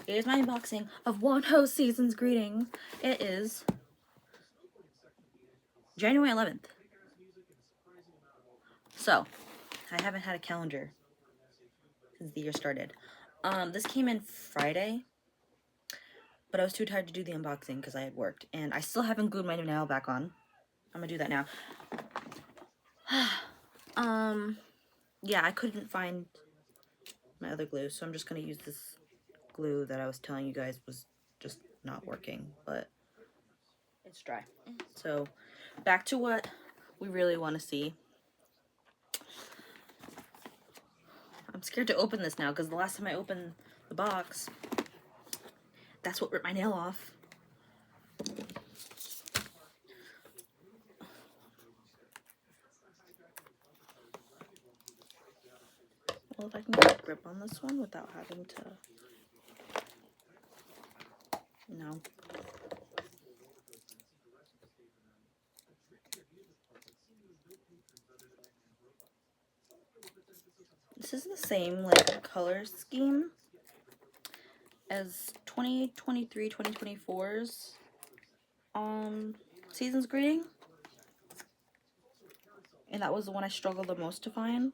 It is my unboxing of Wonho Season's Greeting. It is January 11th. So, I haven't had a calendar since the year started. This came in Friday, but I was too tired to do the unboxing because I had worked, and I still haven't glued my nail back on. I'm gonna do that now. Yeah, I couldn't find my other glue, so I'm just gonna use this glue that I was telling you guys was just not working, but it's dry. So, back to what we really want to see. I'm scared to open this now because the last time I opened the box, that's what ripped my nail off. Well, if I can get a grip on this one without having to... No. This is the same, like, color scheme as 2023-2024's Season's Greeting. And that was the one I struggled the most to find.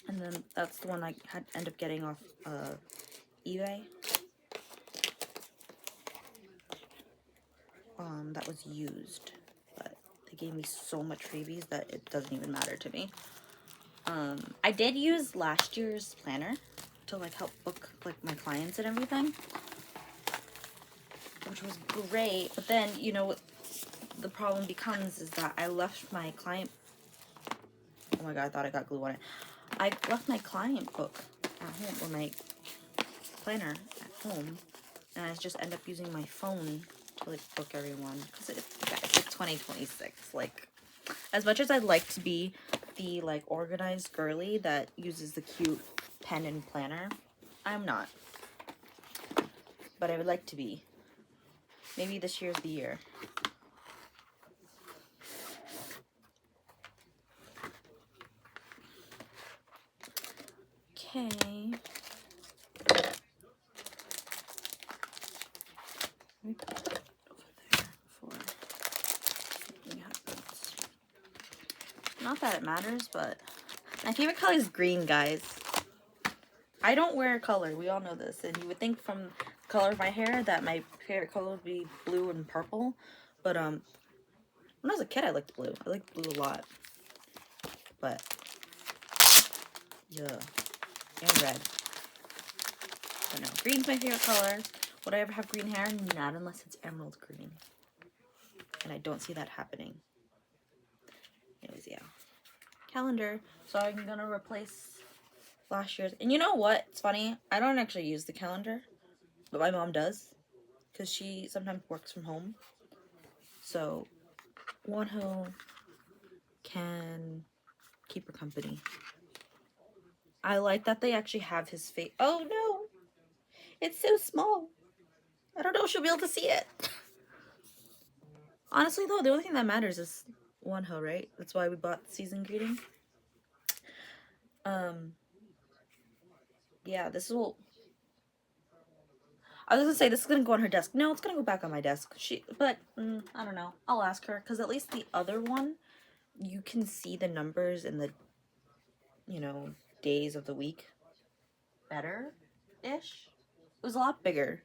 And then that's the one I had end up getting off eBay. That was used, but they gave me so much freebies that it doesn't even matter to me. I did use last year's planner to like help book like my clients and everything, which was great. But then, you know, what the problem becomes is that I left my client... Oh my god, I thought I got glue on it. I left my client book at home, or my planner at home, and I just end up using my phone to like book everyone, because guys, it's 2026. Like, as much as I'd like to be the like organized girly that uses the cute pen and planner, I'm not, but I would like to be. Maybe this year's the year. Okay. Not that it matters, but my favorite color is green, guys. I don't wear color, we all know this, and you would think from the color of my hair that my favorite color would be blue and purple, but when I was a kid I liked blue. I liked blue a lot, but yeah, and red. But no, green's my favorite color. Would I ever have green hair? Not unless it's emerald green, and I don't see that happening. Anyways, yeah. Calendar. So I'm gonna replace last year's. And you know what? It's funny. I don't actually use the calendar, but my mom does, because she sometimes works from home. So Wonho can keep her company. I like that they actually have his face. Oh no! It's so small. I don't know if she'll be able to see it. Honestly though, the only thing that matters is Wonho, right? That's why we bought the season greeting. Yeah, this will... I was gonna say this is gonna go on her desk. No, it's gonna go back on my desk. But I don't know. I'll ask her, because at least the other one, you can see the numbers and the, you know, days of the week better-ish. It was a lot bigger,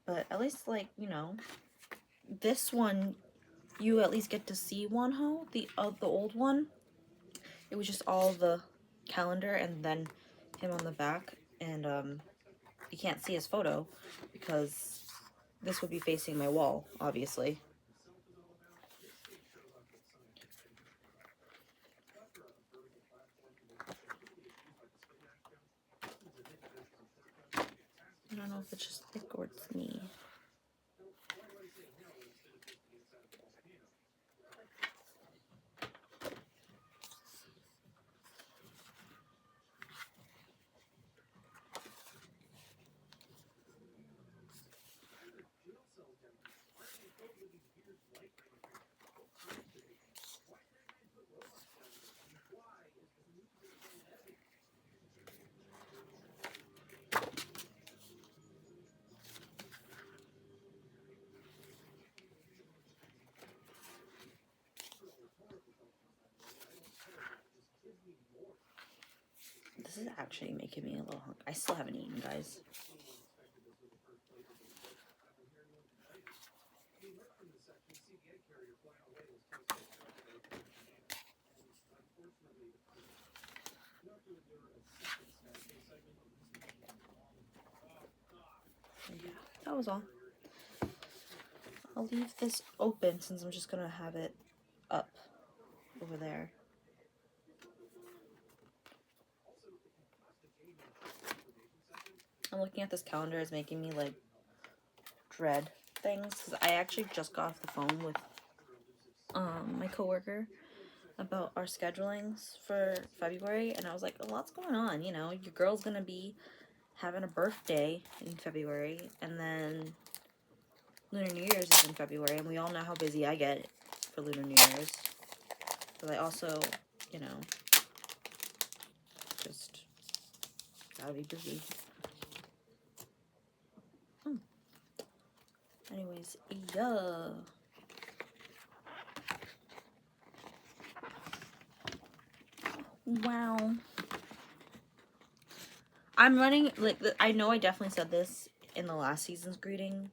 but at least, like, you know, this one, you at least get to see Wonho. The old one, it was just all the calendar and then him on the back, and you can't see his photo because this would be facing my wall, obviously. I don't know if it's just thick or it's me. is actually making me a little hungry. I still haven't eaten, guys. Yeah, that was all. I'll leave this open since I'm just gonna have it up over there. I'm looking at this calendar, it's making me like dread things because I actually just got off the phone with my coworker about our schedulings for February, and I was like, a lot's going on, you know, your girl's gonna be having a birthday in February, and then Lunar New Year's is in February, and we all know how busy I get for Lunar New Year's, but I also, you know, just gotta be busy. Anyways, yeah. Wow. I'm running, like, I know I definitely said this in the last season's greeting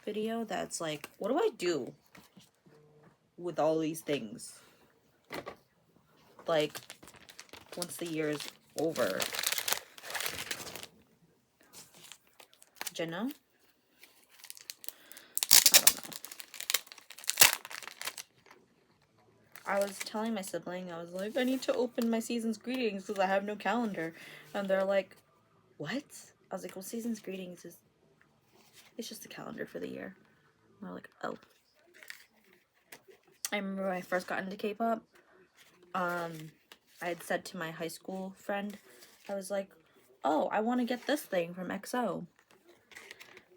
video, that's like, what do I do with all these things? Like, once the year is over. Jenna? I don't know. I was telling my sibling, I was like, I need to open my season's greetings because I have no calendar. And they're like, what? I was like, well, season's greetings is, it's just a calendar for the year. And they're like, oh. I remember when I first got into K-pop, I had said to my high school friend, I was like, oh, I want to get this thing from EXO.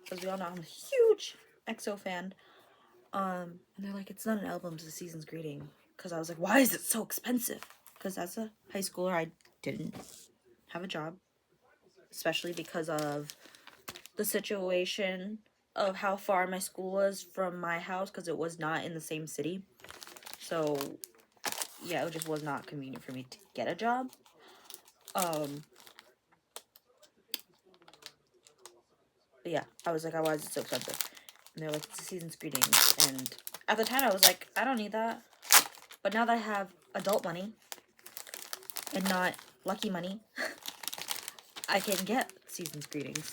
Because we all know I'm a huge EXO fan. And they're like, it's not an album, it's a season's greeting. Because I was like, why is it so expensive? Because as a high schooler, I didn't have a job. Especially because of the situation of how far my school was from my house. Because it was not in the same city. So, yeah, it just was not convenient for me to get a job. But yeah, I was like, why is it so expensive? And they're like, it's a season's greetings. And at the time, I was like, I don't need that. But now that I have adult money and not lucky money, I can get season's greetings.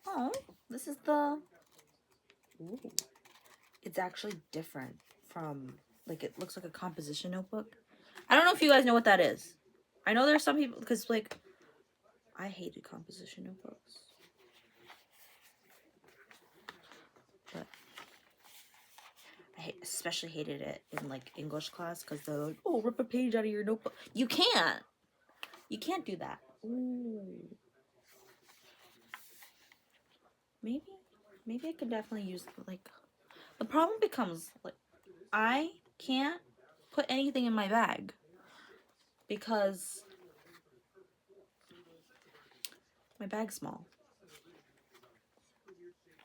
Oh, this is the... Ooh. It's actually different from, like, it looks like a composition notebook. I don't know if you guys know what that is. I know there's some people, because, like, I hated composition notebooks. But I especially hated it in, like, English class, because they're like, oh, rip a page out of your notebook. You can't. You can't do that. Ooh. Maybe I could definitely use, like, the problem becomes, like, I can't put anything in my bag because my bag's small.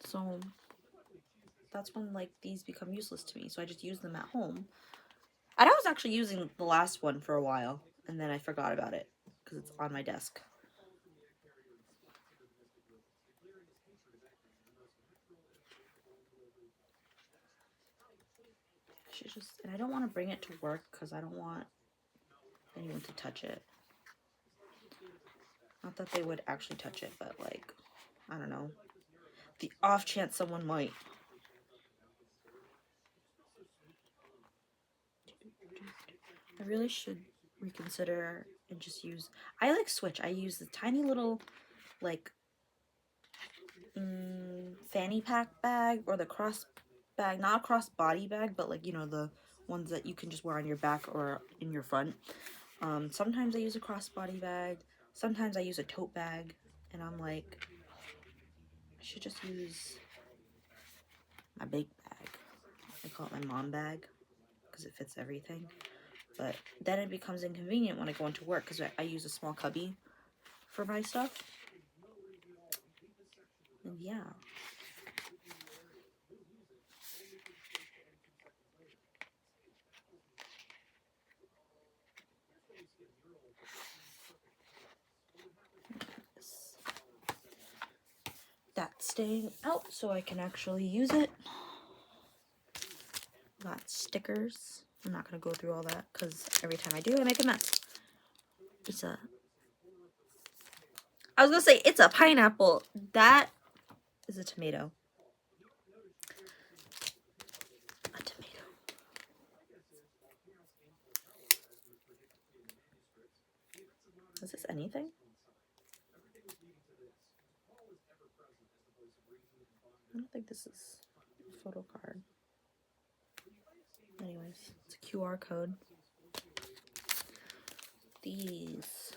So that's when, like, these become useless to me. So I just use them at home. And I was actually using the last one for a while, and then I forgot about it because it's on my desk. And I don't want to bring it to work because I don't want anyone to touch it. Not that they would actually touch it, but, like, I don't know. The off chance someone might. I really should reconsider and just use... I, like, switch. I use the tiny little, like, fanny pack bag or the cross bag. Not a cross body bag, but, like, you know, the ones that you can just wear on your back or in your front. Sometimes I use a crossbody bag. Sometimes I use a tote bag. And I'm like, I should just use my big bag. I call it my mom bag because it fits everything. But then it becomes inconvenient when I go into work because I use a small cubby for my stuff. And yeah. staying out so I can actually use it. Got stickers. I'm not going to go through all that because every time I do, I make a mess. I was going to say, it's a pineapple. That is a tomato. A tomato. Is this anything? I don't think this is a photo card. Anyways, it's a QR code. These.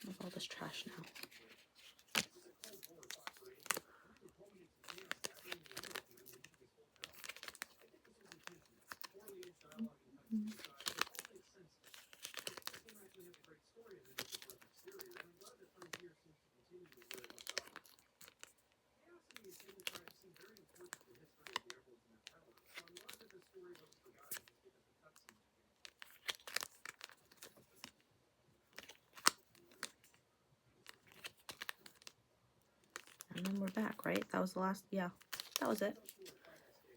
Look at all this trash now. And then we're back, right? That was the last, yeah, that was it.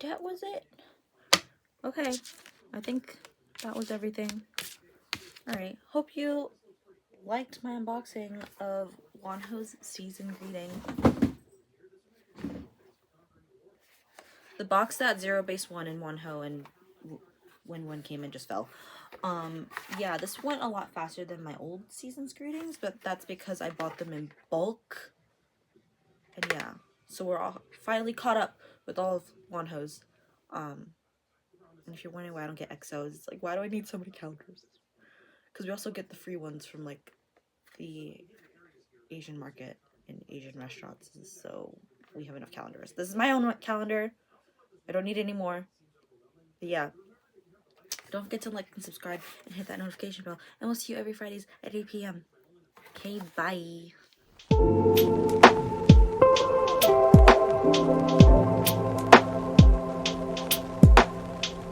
That was it. Okay, I think that was everything. Alright, hope you liked my unboxing of Wonho's season greeting. The box that Zero Base won in Wonho, and when one came in just fell. Yeah, this went a lot faster than my old season's greetings, but that's because I bought them in bulk. And yeah, so we're all finally caught up with all of Wonho's. And if you're wondering why I don't get XOs, it's like, why do I need so many calendars? Because we also get the free ones from like the Asian market and Asian restaurants, so we have enough calendars. This is my own calendar. I don't need any more. But yeah, don't forget to like and subscribe and hit that notification bell, and we'll see you every Fridays at 8 p.m. Okay, bye.